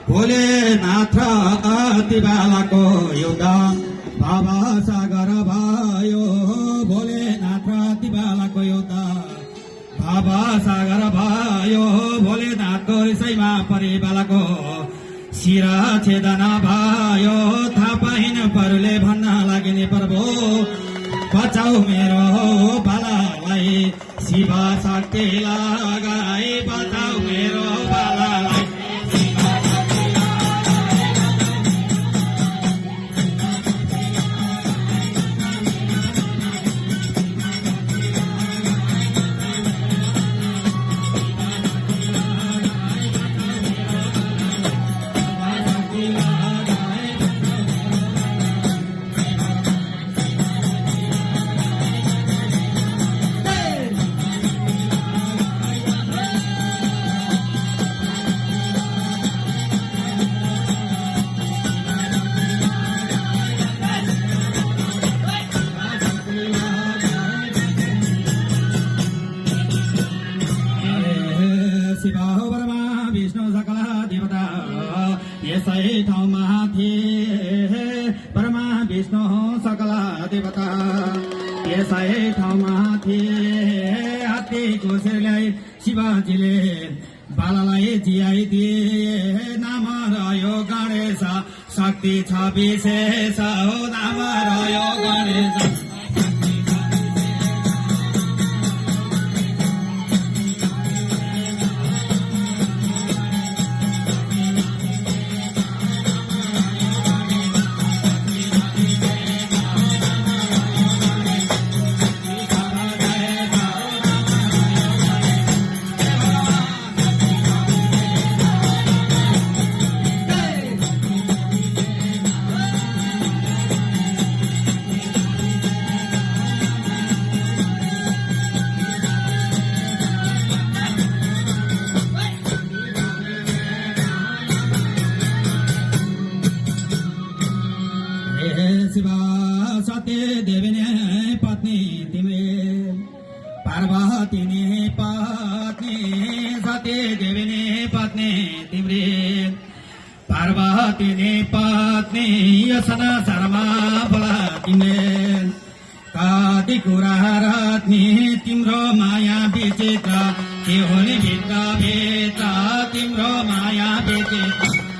भोलेनाथ अति बालाको एउटा भावा सागर भयो भोलेनाथ अति बालाको एउटा भावा सागर भयो भोलेनाथको रिसैमा परि बालाको शिरा छेदना भयो थाहा पाइन परुले भन्न लागिने प्रभु बचाउ मेरो बालालाई शिवा शक्ति लगाई बचाउ मेरो बालालाई यसै ठाउँमा थिए ब्रह्मा विष्णु सकल देवता यसै ठाउँमा थिए हात्तीको शिरलाई शिवजीले बालालाई जियाइदिए नाम रह्यो गणेश शक्ति छ विशेष हो नाम रह्यो गणेश शिवा सत्य देविने पत्नी तिम्रे पार्वती ने पत्नी सत्य देविने पत्नी तिम्रे पार्वती ने पत्नी यसन शर्मा बोला तिम्रे कति कुरा रत्नी तिम्रो माया विचित्र के होली भित्र भेट तिम्रो माया विचित्र